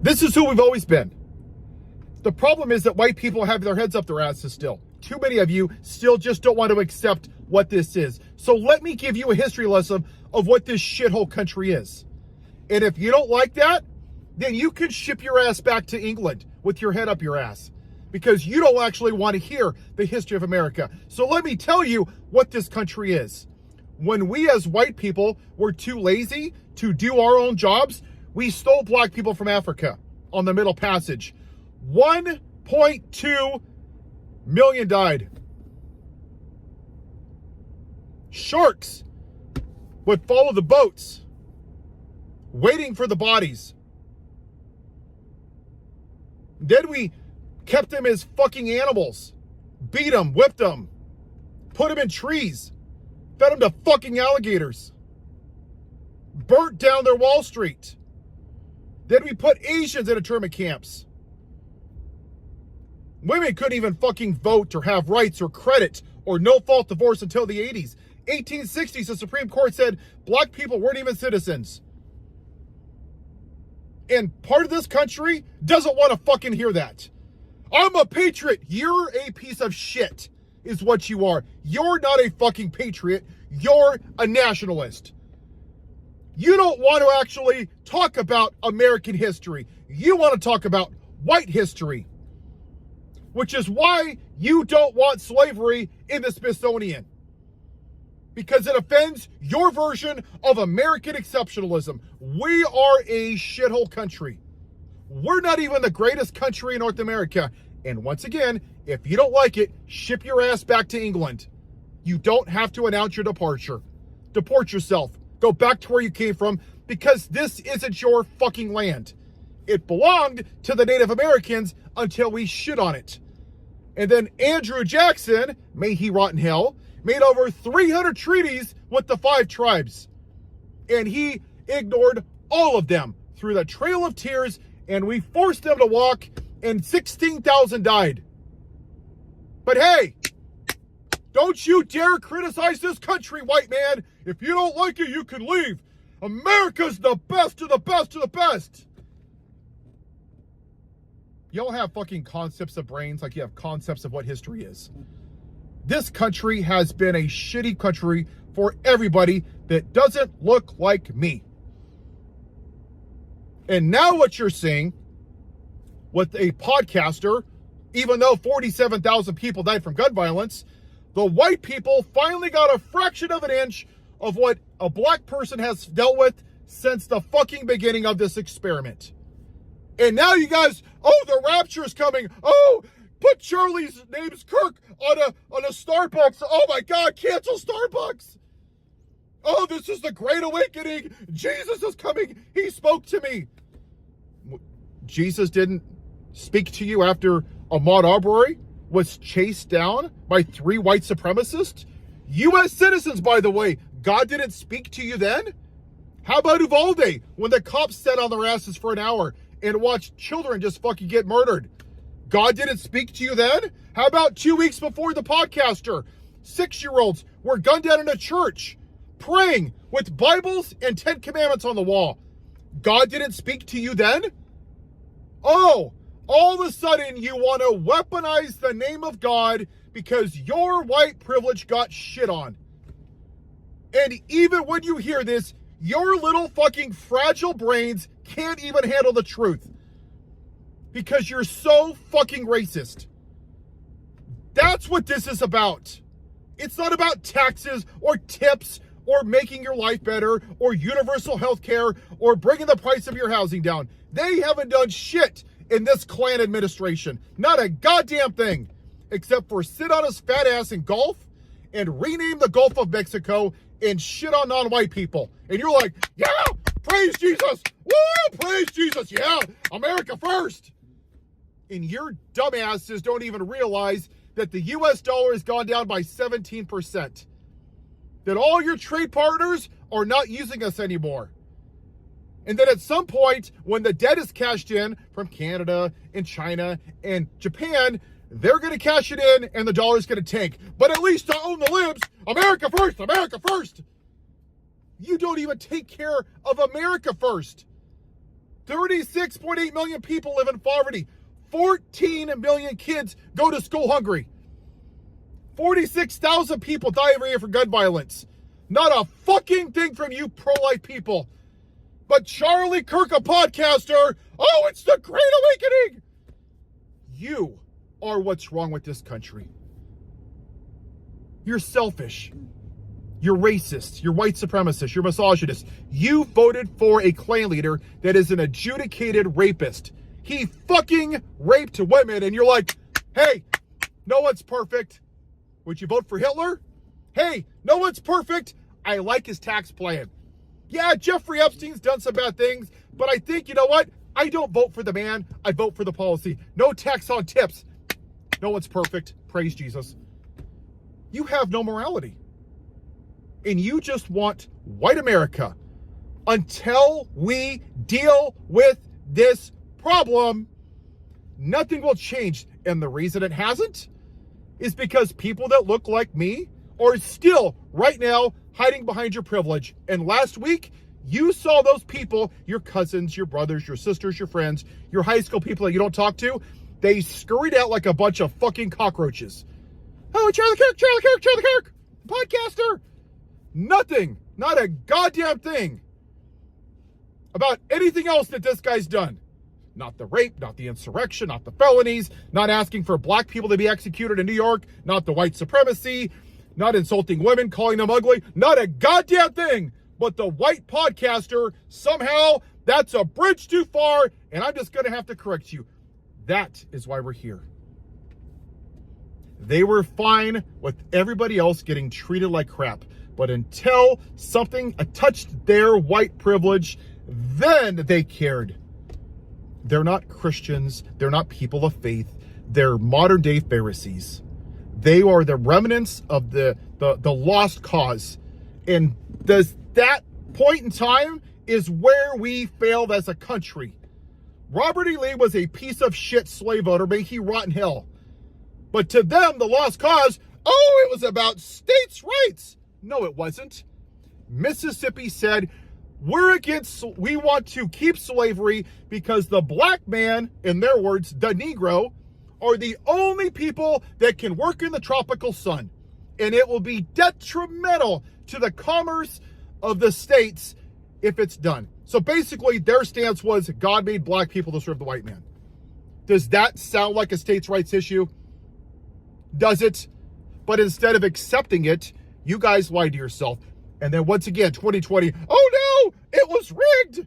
This is who we've always been. The problem is that white people have their heads up their asses still. Too many of you still just don't want to accept what this is. So let me give you a history lesson of what this shithole country is. And if you don't like that, then you can ship your ass back to England with your head up your ass, because you don't actually want to hear the history of America. So let me tell you what this country is. When we as white people were too lazy to do our own jobs, we stole black people from Africa on the Middle Passage. 1.2 million died. Sharks would follow the boats, waiting for the bodies. Then we kept them as fucking animals. Beat them, whipped them, put them in trees, fed them to fucking alligators, burnt down their Wall Street. Then we put Asians in internment camps. Women couldn't even fucking vote or have rights or credit or no-fault divorce until the 80s. 1860s, the Supreme Court said black people weren't even citizens. And part of this country doesn't want to fucking hear that. I'm a patriot. You're a piece of shit, is what you are. You're not a fucking patriot. You're a nationalist. You don't want to actually talk about American history. You want to talk about white history, which is why you don't want slavery in the Smithsonian, because it offends your version of American exceptionalism. We are a shithole country. We're not even the greatest country in North America. And once again, if you don't like it, ship your ass back to England. You don't have to announce your departure. Deport yourself. Go back to where you came from, because this isn't your fucking land. It belonged to the Native Americans until we shit on it. And then Andrew Jackson, may he rot in hell, made over 300 treaties with the 5 tribes. And he ignored all of them through the Trail of Tears, and we forced them to walk, and 16,000 died. But hey, don't you dare criticize this country, white man. If you don't like it, you can leave. America's the best of the best of the best. Y'all have fucking concepts of brains like you have concepts of what history is. This country has been a shitty country for everybody that doesn't look like me. And now what you're seeing with a podcaster, even though 47,000 people died from gun violence, the white people finally got a fraction of an inch of what a black person has dealt with since the fucking beginning of this experiment. And now you guys, oh, the rapture is coming. Oh, put Charlie's name's Kirk on a Starbucks. Oh my God, cancel Starbucks. Oh, this is the Great Awakening. Jesus is coming. He spoke to me. Jesus didn't speak to you after Ahmaud Arbery was chased down by 3 white supremacists? U.S. citizens, by the way. God didn't speak to you then? How about Uvalde, when the cops sat on their asses for an hour and watched children just fucking get murdered? God didn't speak to you then? How about 2 weeks before the podcaster, 6-year-olds were gunned down in a church, praying with Bibles and 10 Commandments on the wall? God didn't speak to you then? Oh, all of a sudden you want to weaponize the name of God because your white privilege got shit on. And even when you hear this, your little fucking fragile brains can't even handle the truth, because you're so fucking racist. That's what this is about. It's not about taxes or tips or making your life better or universal health care or bringing the price of your housing down. They haven't done shit in this Klan administration. Not a goddamn thing, except for sit on his fat ass in Gulf and rename the Gulf of Mexico and shit on non-white people. And you're like, yeah, praise Jesus. Woo, praise Jesus. Yeah, America first. And your dumbasses don't even realize that the US dollar has gone down by 17%. That all your trade partners are not using us anymore. And then at some point, when the debt is cashed in from Canada and China and Japan, they're going to cash it in and the dollar's going to tank. But at least to own the libs, America first, America first. You don't even take care of America first. 36.8 million people live in poverty. 14 million kids go to school hungry. 46,000 people die every year from gun violence. Not a fucking thing from you pro-life people. But Charlie Kirk, a podcaster, oh, it's the Great Awakening. You are what's wrong with this country. You're selfish. You're racist. You're white supremacist. You're misogynist. You voted for a clan leader that is an adjudicated rapist. He fucking raped women, and you're like, hey, no one's perfect. Would you vote for Hitler? Hey, no one's perfect. I like his tax plan. Yeah, Jeffrey Epstein's done some bad things, but I think, you know what? I don't vote for the man. I vote for the policy. No tax on tips. No one's perfect. Praise Jesus. You have no morality. And you just want white America. Until we deal with this problem, nothing will change. And the reason it hasn't is because people that look like me are still right now hiding behind your privilege. And last week, you saw those people, your cousins, your brothers, your sisters, your friends, your high school people that you don't talk to, they scurried out like a bunch of fucking cockroaches. Oh, Charlie Kirk, podcaster. Nothing, not a goddamn thing about anything else that this guy's done. Not the rape, not the insurrection, not the felonies, not asking for black people to be executed in New York, not the white supremacy, not insulting women, calling them ugly, not a goddamn thing. But the white podcaster, somehow, that's a bridge too far, and I'm just going to have to correct you. That is why we're here. They were fine with everybody else getting treated like crap. But until something touched their white privilege, then they cared. They're not Christians. They're not people of faith. They're modern day Pharisees. They are the remnants of the lost cause. And that point in time is where we failed as a country. Robert E. Lee was a piece of shit slave owner. May he rot in hell. But to them, the lost cause, oh, it was about states' rights. No, it wasn't. Mississippi said, we want to keep slavery because the black man, in their words, the Negro, are the only people that can work in the tropical sun. And it will be detrimental to the commerce of the states if it's done. So basically, their stance was God made black people to serve the white man. Does that sound like a states' rights issue? Does it? But instead of accepting it, you guys lied to yourself. And then once again, 2020, oh no, it was rigged.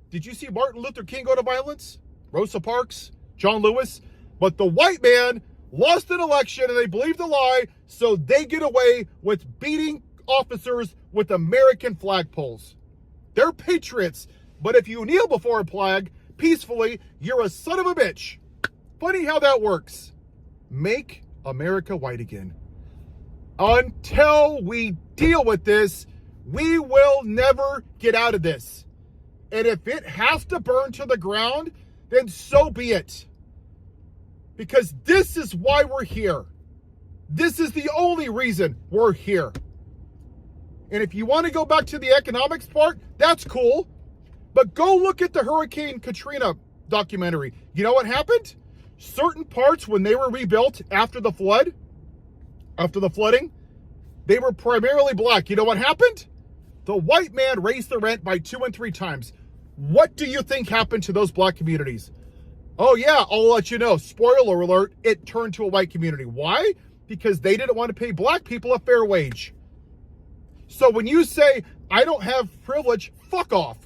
Did you see Martin Luther King go to violence? Rosa Parks? John Lewis? But the white man lost an election and they believed the lie, so they get away with beating officers with American flagpoles. They're patriots, but if you kneel before a flag peacefully, you're a son of a bitch. Funny how that works. Make America white again. Until we deal with this, we will never get out of this. And if it has to burn to the ground, then so be it. Because this is why we're here. This is the only reason we're here. And if you want to go back to the economics part, that's cool. But go look at the Hurricane Katrina documentary. You know what happened? Certain parts, when they were rebuilt after the flooding, they were primarily black. You know what happened? The white man raised the rent by 2 and 3 times. What do you think happened to those black communities? Oh yeah, I'll let you know. Spoiler alert, it turned to a white community. Why? Because they didn't want to pay black people a fair wage. So when you say, I don't have privilege, fuck off.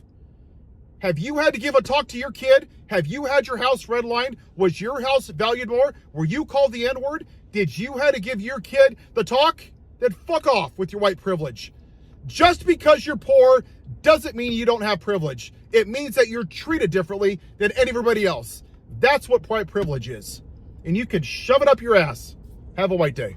Have you had to give a talk to your kid? Have you had your house redlined? Was your house valued more? Were you called the N-word? Did you have to give your kid the talk? Then fuck off with your white privilege. Just because you're poor doesn't mean you don't have privilege. It means that you're treated differently than everybody else. That's what white privilege is. And you can shove it up your ass. Have a white day.